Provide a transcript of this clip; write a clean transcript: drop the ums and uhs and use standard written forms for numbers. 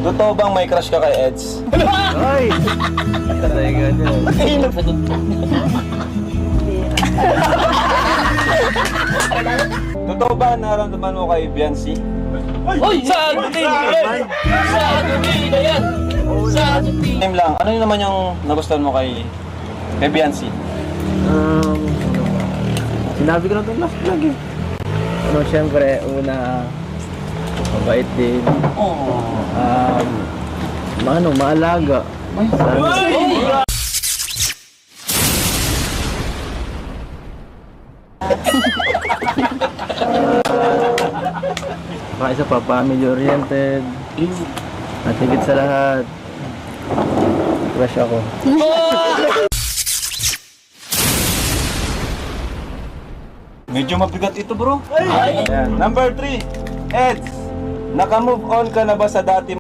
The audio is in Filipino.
Totoo bang may crush ka kay Eds? Ay! Talaga niya. Totoo ba naramdaman mo kay Biancy? Uy! Sa atin! Sa atin na yan! Sa atin! Time lang, ano naman yung nagustuhan mo kay Biancy? Sinabi ko na ito last vlog eh. Ano, syempre, una, mabait din. Maalaga. Isa pa, family oriented. At higit sa lahat, crush ako. Medyo mabigat ito, bro. Ayan. Number 3, Eds, naka-move on ka na ba sa dati